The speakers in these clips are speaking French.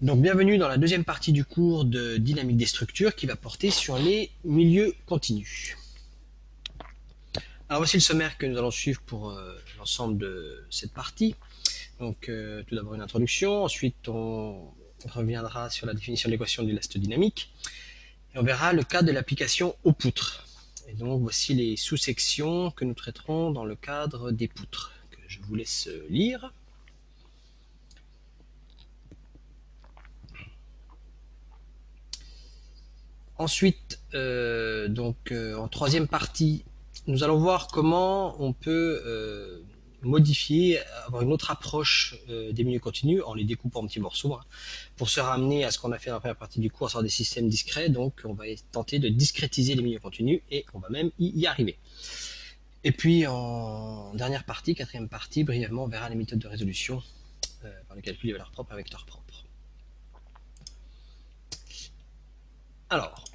Donc bienvenue dans la deuxième partie du cours de dynamique des structures qui va porter sur les milieux continus. Alors voici le sommaire que nous allons suivre pour l'ensemble de cette partie. Donc tout d'abord une introduction, ensuite on reviendra sur la définition de l'équation de l'élastodynamique et on verra le cas de l'application aux poutres. Et donc voici les sous-sections que nous traiterons dans le cadre des poutres que je vous laisse lire. Ensuite, en troisième partie, nous allons voir comment on peut modifier, avoir une autre approche des milieux continus en les découpant en petits morceaux, hein, pour se ramener à ce qu'on a fait dans la première partie du cours, à savoir des systèmes discrets. Donc, on va tenter de discrétiser les milieux continus et on va même y arriver. Et puis, en dernière partie, quatrième partie, brièvement, on verra les méthodes de résolution par le calcul des valeurs propres à vecteurs propres. Alors,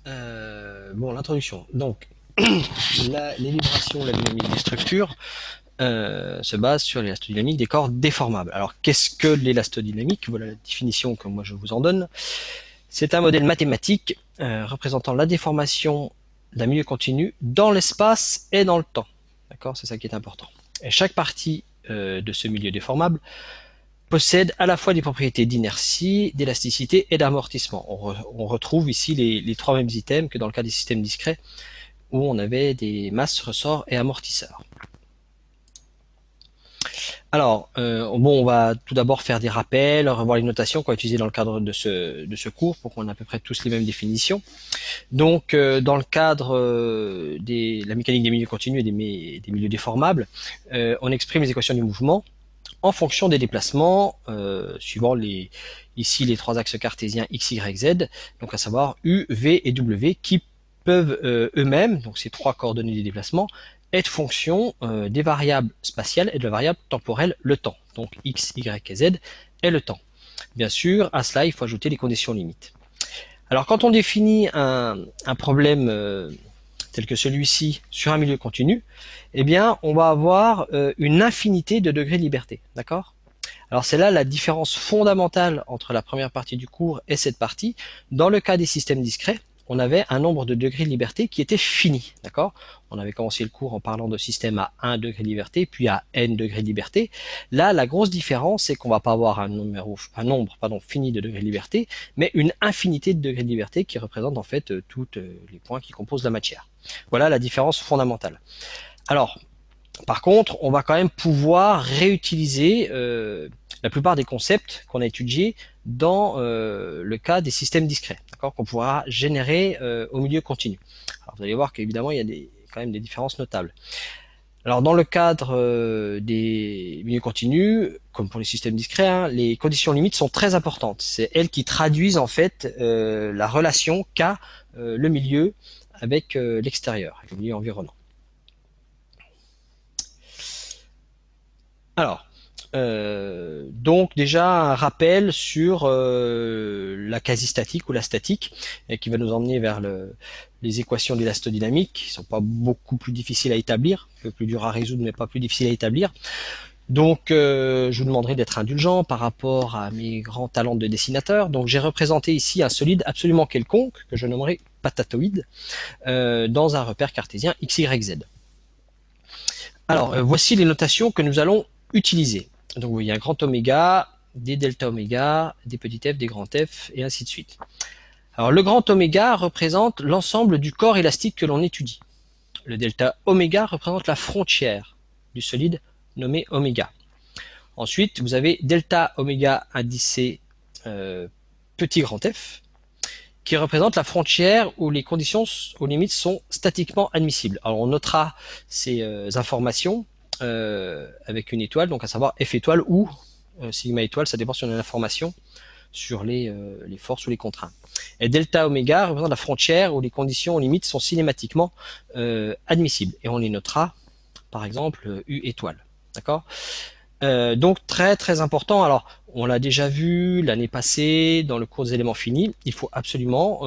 l'introduction. Donc, l'élibration, la dynamique des structures se base sur l'élastodynamique des corps déformables. Alors, qu'est-ce que l'élastodynamique? Voilà la définition que moi je vous en donne. C'est un modèle mathématique représentant la déformation d'un milieu continu dans l'espace et dans le temps. D'accord? C'est ça qui est important. Et chaque partie de ce milieu déformable possède à la fois des propriétés d'inertie, d'élasticité et d'amortissement. On retrouve ici les trois mêmes items que dans le cas des systèmes discrets où on avait des masses, ressorts et amortisseurs. Alors, on va tout d'abord faire des rappels, revoir les notations qu'on a utilisées dans le cadre de ce cours pour qu'on ait à peu près tous les mêmes définitions. Donc, dans le cadre de la mécanique des milieux continus et des milieux déformables, on exprime les équations du mouvement en fonction des déplacements, suivant ici les trois axes cartésiens x, y, z, donc à savoir u, v et w, qui peuvent eux-mêmes, donc ces trois coordonnées des déplacements, être fonction des variables spatiales et de la variable temporelle, le temps. Donc x, y et z est le temps. Bien sûr, à cela, il faut ajouter les conditions limites. Alors quand on définit un problème tel que celui-ci sur un milieu continu, eh bien, on va avoir une infinité de degrés de liberté. D'accord? Alors c'est là la différence fondamentale entre la première partie du cours et cette partie. Dans le cas des systèmes discrets, on avait un nombre de degrés de liberté qui était fini. D'accord? On avait commencé le cours en parlant de système à 1 degré de liberté, puis à n degrés de liberté. Là, la grosse différence, c'est qu'on va pas avoir un nombre fini de degrés de liberté, mais une infinité de degrés de liberté qui représente en fait tous les points qui composent la matière. Voilà la différence fondamentale. Alors, par contre, on va quand même pouvoir réutiliser la plupart des concepts qu'on a étudiés dans le cas des systèmes discrets, d'accord, qu'on pourra générer au milieu continu. Alors, vous allez voir qu'évidemment, il y a quand même des différences notables. Alors, dans le cadre des milieux continus, comme pour les systèmes discrets, hein, les conditions limites sont très importantes. C'est elles qui traduisent en fait la relation qu'a le milieu avec l'extérieur, avec le milieu environnant. Alors, donc déjà un rappel sur la quasi-statique ou la statique, qui va nous emmener vers les équations d'élastodynamique, qui sont pas beaucoup plus difficiles à établir, un peu plus dur à résoudre, mais pas plus difficiles à établir. Donc, je vous demanderai d'être indulgent par rapport à mes grands talents de dessinateur. Donc, j'ai représenté ici un solide absolument quelconque, que je nommerai patatoïde, dans un repère cartésien x, y, z. Alors, voici les notations que nous allons utiliser. Donc, vous voyez un grand oméga, des delta oméga, des petits f, des grands f, et ainsi de suite. Alors, le grand oméga représente l'ensemble du corps élastique que l'on étudie. Le delta oméga représente la frontière du solide nommé oméga. Ensuite, vous avez delta oméga indicé petit grand f, qui représente la frontière où les conditions aux limites sont statiquement admissibles. Alors on notera ces informations avec une étoile, donc à savoir F étoile ou sigma étoile, ça dépend si on a l'information sur les forces ou les contraintes. Et delta oméga représente la frontière où les conditions aux limites sont cinématiquement admissibles. Et on les notera, par exemple, U étoile. D'accord? Donc très très important. Alors on l'a déjà vu l'année passée dans le cours des éléments finis. Il faut absolument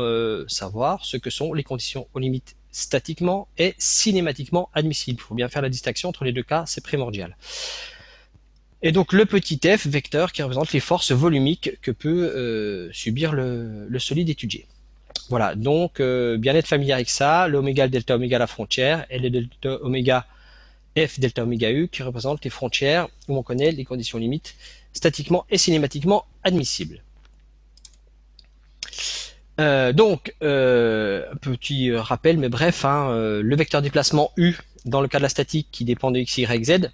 savoir ce que sont les conditions aux limites statiquement et cinématiquement admissibles. Il faut bien faire la distinction entre les deux cas, c'est primordial. Et donc le petit f, vecteur, qui représente les forces volumiques que peut subir le solide étudié. Voilà, donc bien être familier avec ça, le oméga, le delta oméga la frontière, et le delta oméga f delta oméga u qui représentent les frontières où on connaît les conditions limites statiquement et cinématiquement admissibles. Petit rappel, mais bref, le vecteur déplacement u dans le cas de la statique qui dépend de x, y, z.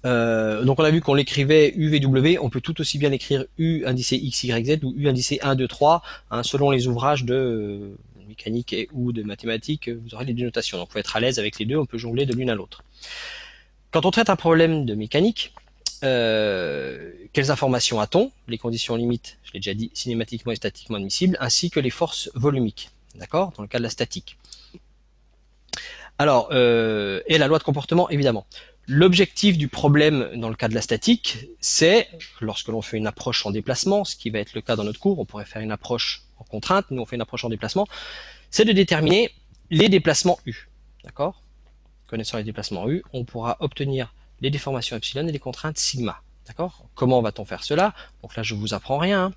Donc on a vu qu'on l'écrivait UVW, on peut tout aussi bien l'écrire U indicé X, Y, Z ou U indicé 1, 2, 3, selon les ouvrages de mécanique et ou de mathématiques, vous aurez les deux notations. Donc il faut être à l'aise avec les deux, on peut jongler de l'une à l'autre. Quand on traite un problème de mécanique, quelles informations a-t-on? Les conditions limites, je l'ai déjà dit, cinématiquement et statiquement admissibles, ainsi que les forces volumiques, d'accord, dans le cas de la statique. Alors, et la loi de comportement, évidemment. L'objectif du problème dans le cas de la statique, c'est, lorsque l'on fait une approche en déplacement, ce qui va être le cas dans notre cours, on pourrait faire une approche en contrainte, nous on fait une approche en déplacement, c'est de déterminer les déplacements U. D'accord? Connaissant les déplacements U, on pourra obtenir les déformations epsilon et les contraintes sigma. D'accord? Comment va-t-on faire cela? Donc là, je ne vous apprends rien.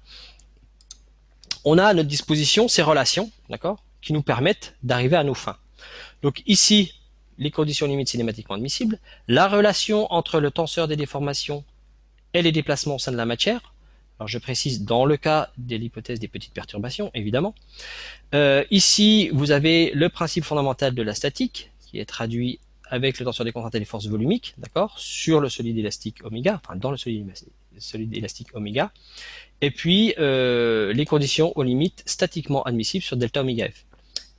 On a à notre disposition ces relations, d'accord, qui nous permettent d'arriver à nos fins. Donc ici, les conditions limites cinématiquement admissibles, la relation entre le tenseur des déformations et les déplacements au sein de la matière. Alors je précise, dans le cas de l'hypothèse des petites perturbations, évidemment. Ici, vous avez le principe fondamental de la statique, qui est traduit avec le tenseur des contraintes et les forces volumiques, d'accord, sur le solide élastique oméga, enfin dans le solide élastique oméga. Et puis, les conditions aux limites statiquement admissibles sur delta oméga f.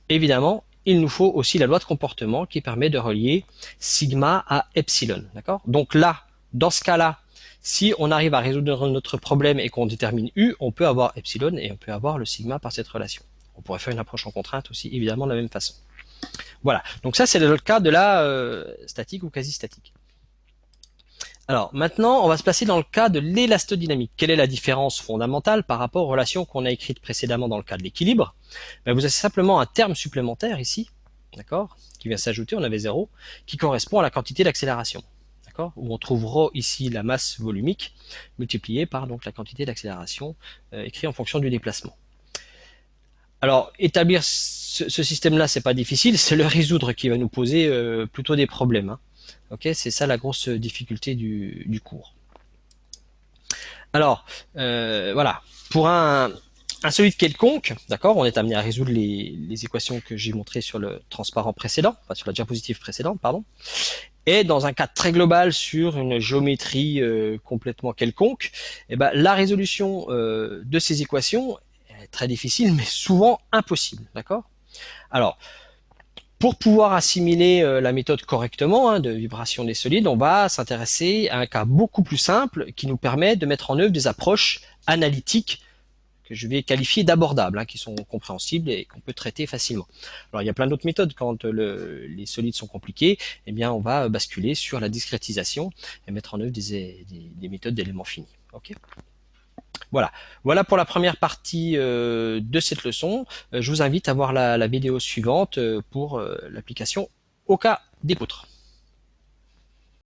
Évidemment, il nous faut aussi la loi de comportement qui permet de relier sigma à epsilon. D'accord? Donc là, dans ce cas-là, si on arrive à résoudre notre problème et qu'on détermine U, on peut avoir epsilon et on peut avoir le sigma par cette relation. On pourrait faire une approche en contrainte aussi, évidemment, de la même façon. Voilà, donc ça c'est le cas de la statique ou quasi-statique. Alors maintenant, on va se placer dans le cas de l'élastodynamique. Quelle est la différence fondamentale par rapport aux relations qu'on a écrites précédemment dans le cas de l'équilibre? Vous avez simplement un terme supplémentaire ici, d'accord, qui vient s'ajouter, on avait 0, qui correspond à la quantité d'accélération, d'accord, où on trouvera ici la masse volumique multipliée par donc la quantité d'accélération écrite en fonction du déplacement. Alors, établir ce système-là, c'est pas difficile, c'est le résoudre qui va nous poser plutôt des problèmes. Hein. Ok, c'est ça la grosse difficulté du cours. Alors, voilà, pour un solide quelconque, d'accord, on est amené à résoudre les équations que j'ai montrées sur le transparent précédent, enfin sur la diapositive précédente, pardon. Et dans un cas très global sur une géométrie complètement quelconque, eh ben, la résolution de ces équations est très difficile, mais souvent impossible, d'accord. Alors, pour pouvoir assimiler la méthode correctement de vibration des solides, on va s'intéresser à un cas beaucoup plus simple qui nous permet de mettre en œuvre des approches analytiques que je vais qualifier d'abordables, qui sont compréhensibles et qu'on peut traiter facilement. Alors il y a plein d'autres méthodes quand les solides sont compliqués, eh bien on va basculer sur la discrétisation et mettre en œuvre des méthodes d'éléments finis. Okay, voilà. Voilà pour la première partie de cette leçon. Je vous invite à voir la vidéo suivante pour l'application au cas des poutres.